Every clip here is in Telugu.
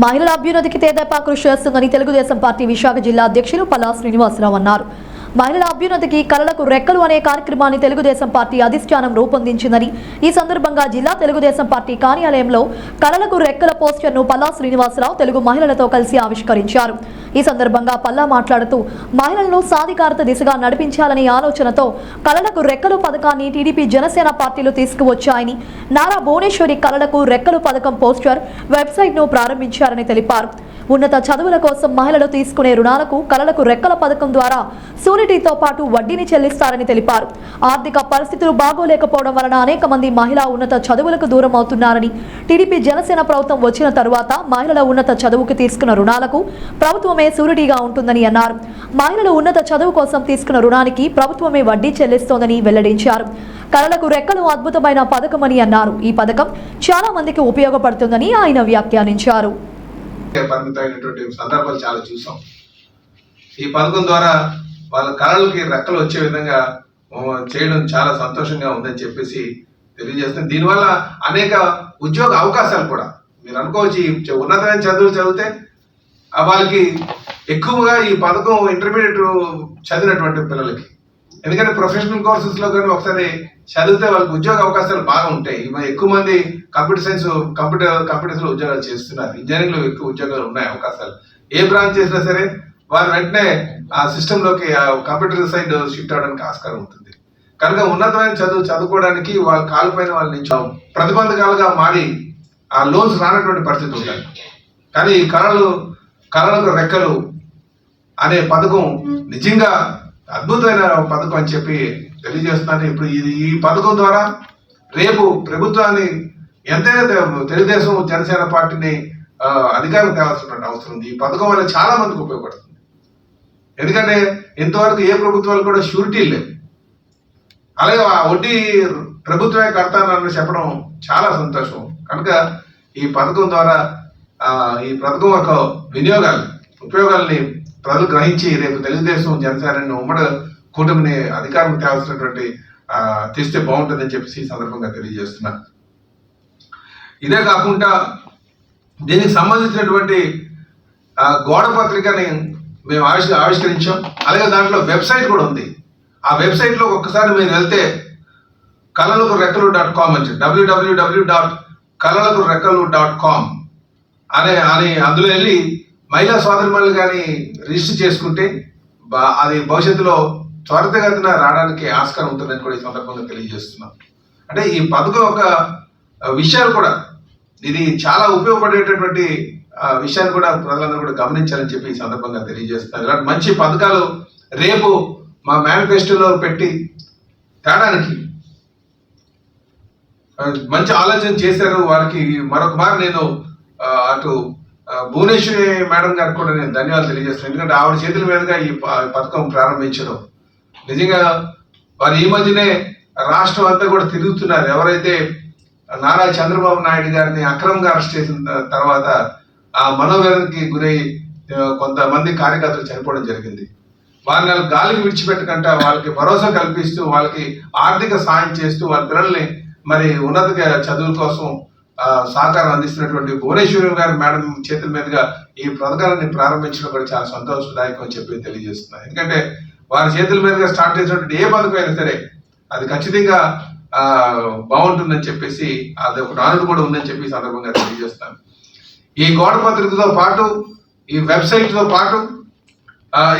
మహిళల అభ్యున్నతికి తెదేపా కృషి చేస్తుందని తెలుగుదేశం పార్టీ విశాఖ జిల్లా అధ్యక్షులు పల్లా శ్రీనివాసరావు అన్నారు. మహిళల అభ్యున్నతికి కళలకు రెక్కలు అనే కార్యక్రమాన్ని తెలుగుదేశం పార్టీ అధిష్టానం రూపొందించిందని, ఈ సందర్భంగా జిల్లా తెలుగుదేశం పార్టీ కార్యాలయంలో కళలకు రెక్కల పోస్టర్ను పల్లా శ్రీనివాసరావు తెలుగు మహిళలతో కలిసి ఆవిష్కరించారు. ఈ సందర్భంగా పల్లా మాట్లాడుతూ మహిళలను సాధికారత దిశగా నడిపించాలనే ఆలోచనతో కళలకు రెక్కలు పథకాన్ని టీడీపీ జనసేన పార్టీలు తీసుకువచ్చాయని, నారా భువనేశ్వరి కళలకు రెక్కలు పథకం పోస్టర్ వెబ్సైట్ను ప్రారంభించారని తెలిపారు. ఉన్నత చదువుల కోసం మహిళలు తీసుకునే రుణాలకు కళలకు రెక్కల పథకం ద్వారా సూనిటీతో పాటు వడ్డీని చెల్లిస్తారని తెలిపారు. ఆర్థిక పరిస్థితులు బాగోలేకపోవడం వలన అనేక మంది మహిళా ఉన్నత చదువులకు దూరం అవుతున్నారని, టీడీపీ జనసేన ప్రభుత్వం వచ్చిన తరువాత మహిళల ఉన్నత చదువుకు తీసుకున్న రుణాలకు ప్రభుత్వమే సూనిటీగా ఉంటుందని అన్నారు. మహిళలు ఉన్నత చదువు కోసం తీసుకున్న రుణానికి ప్రభుత్వమే వడ్డీ చెల్లిస్తోందని వెల్లడించారు. కళలకు రెక్కలు అద్భుతమైన పథకమని అన్నారు. ఈ పథకం చాలా మందికి ఉపయోగపడుతుందని ఆయన వ్యాఖ్యానించారు. పరిమితమైనటువంటి సందర్భాలు చాలా చూసాం. ఈ పథకం ద్వారా వాళ్ళ కళలకి రెక్కలు వచ్చే విధంగా చేయడం చాలా సంతోషంగా ఉందని చెప్పేసి తెలియజేస్తుంది. దీనివల్ల అనేక ఉద్యోగ అవకాశాలు కూడా మీరు అనుకోవచ్చు. ఉన్నతమైన చదువులు చదివితే వాళ్ళకి ఎక్కువగా ఈ పథకం ఇంటర్మీడియట్ చదివినటువంటి పిల్లలకి, ఎందుకంటే ప్రొఫెషనల్ కోర్సెస్ లో కానీ ఒకసారి చదివితే వాళ్ళకి ఉద్యోగ అవకాశాలు బాగా ఉంటాయి. ఎక్కువ మంది కంప్యూటర్ సైన్స్ కంప్యూటర్స్ లో ఉద్యోగాలు చేస్తున్నారు. ఇంజనీరింగ్ లో ఎక్కువ ఉద్యోగాలు ఉన్నాయి అవకాశాలు. ఏ బ్రాంచ్ చేసినా సరే వారు వెంటనే ఆ సిస్టమ్ లోకి కంప్యూటర్ సైడ్ షిఫ్ట్ అవడానికి ఆస్కారం ఉంటుంది. కనుక ఉన్నతమైన చదువుకోవడానికి వాళ్ళ కాళ్ళపైన వాళ్ళ నుంచి ప్రతిబంధకాలుగా మారి ఆ లోన్స్ రానటువంటి పరిస్థితి ఉంటాయి. కానీ ఈ కళలకు రెక్కలు అనే పథకం నిజంగా అద్భుతమైన పథకం అని చెప్పి తెలియజేస్తున్నాను. ఇప్పుడు ఈ పథకం ద్వారా రేపు ప్రభుత్వాన్ని ఎంతైనా తెలుగుదేశం జనసేన పార్టీని అధికారం తేవాల్సినటువంటి అవసరం ఉంది. ఈ పథకం వల్ల చాలా మందికి ఉపయోగపడుతుంది. ఎందుకంటే ఇంతవరకు ఏ ప్రభుత్వాలు కూడా షూరిటీ లేవు. అలాగే ఆ వడ్డీ ప్రభుత్వమే కడతానని చెప్పడం చాలా సంతోషం. కనుక ఈ పథకం ద్వారా ఈ పథకం యొక్క ఉపయోగాల్ని ప్రజలు గ్రహించి రేపు తెలుగుదేశం జనసేన ఉమ్మడి కూటమిని అధికారం తేవాల్సినటువంటి తెస్తే బాగుంటుందని చెప్పేసి ఈ సందర్భంగా తెలియజేస్తున్నాను. ఇదే కాకుండా దీనికి సంబంధించినటువంటి గోడ పత్రికని మేము ఆవిష్కరించాం. అలాగే దాంట్లో వెబ్సైట్ కూడా ఉంది. ఆ వెబ్సైట్లో ఒక్కసారి మీరు వెళ్తే kalalakurekkelu.com అని www.kalalakurekkelu.com అని అందులో వెళ్ళి మహిళా సోదరులు కానీ రిజిస్టర్ చేసుకుంటే అది భవిష్యత్తులో త్వరితగతిన రావడానికి ఆస్కారం ఉంటుందని కూడా ఈ సందర్భంగా తెలియజేస్తున్నాం. అంటే ఈ పథకం యొక్క విషయాలు కూడా ఇది చాలా ఉపయోగపడేటటువంటి విషయాన్ని కూడా ప్రజలందరూ కూడా గమనించాలని చెప్పి ఈ సందర్భంగా తెలియజేస్తున్నారు. ఇలాంటి మంచి పథకాలు రేపు మా మేనిఫెస్టోలో పెట్టి తేడానికి మంచి ఆలోచన చేశారు. వారికి మరొక మారు నేను అటు భువనేశ్వరి మేడం గారికి కూడా నేను ధన్యవాదాలు తెలియజేస్తున్నాను. ఎందుకంటే ఆవిడ చేతుల మీదుగా ఈ పథకం ప్రారంభించడం నిజంగా వారు ఈ మధ్యనే రాష్ట్రం అంతా కూడా తిరుగుతున్నారు. ఎవరైతే నారా చంద్రబాబు నాయుడు గారిని అక్రమంగా అరెస్ట్ చేసిన తర్వాత ఆ మనోవేదనకి గురై కొంతమంది కార్యకర్తలు చనిపోవడం జరిగింది. వారిని గాలికి విడిచిపెట్టకుండా వాళ్ళకి భరోసా కల్పిస్తూ వాళ్ళకి ఆర్థిక సాయం చేస్తూ వాళ్ళ పిల్లల్ని మరి ఉన్నత చదువుల కోసం సహకారం అందిస్తున్నటువంటి భువనేశ్వరి గారి మేడం చేతుల మీదుగా ఈ పథకాలని ప్రారంభించడం కూడా చాలా సంతోషదాయకం అని చెప్పి తెలియజేస్తున్నాను. ఎందుకంటే వారి చేతుల మీదుగా స్టార్ట్ చేసినటువంటి ఏ పథకం అయినా సరే అది ఖచ్చితంగా బాగుంటుందని చెప్పేసి అది ఒక నానుడు కూడా ఉందని చెప్పి సందర్భంగా తెలియజేస్తాను. ఈ గోడ పత్రికతో పాటు ఈ వెబ్సైట్ తో పాటు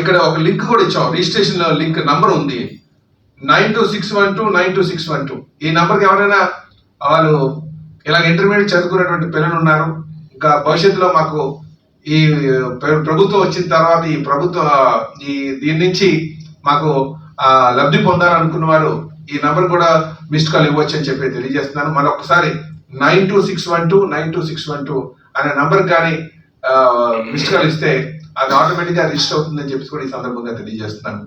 ఇక్కడ ఒక లింక్ కూడా ఇచ్చాం. రిజిస్ట్రేషన్ లింక్ నంబర్ ఉంది 9261292612. ఈ నంబర్కి ఎవరైనా వాళ్ళు ఇలా ఇంటర్మీడియట్ చదువుకున్నటువంటి పిల్లలు ఉన్నారు, ఇంకా భవిష్యత్తులో మాకు ఈ ప్రభుత్వం వచ్చిన తర్వాత దీని నుంచి మాకు లబ్ధి పొందాలనుకున్న వారు ఈ నంబర్ కూడా మిస్డ్ కాల్ ఇవ్వచ్చు అని చెప్పి తెలియజేస్తున్నాను. మరొకసారి 9261292612 అనే నంబర్ కానీ మిస్డ్ కాల్ ఇస్తే అది ఆటోమేటిక్గా రిజిస్టర్ అవుతుందని చెప్పి కూడా ఈ సందర్భంగా తెలియజేస్తున్నాను.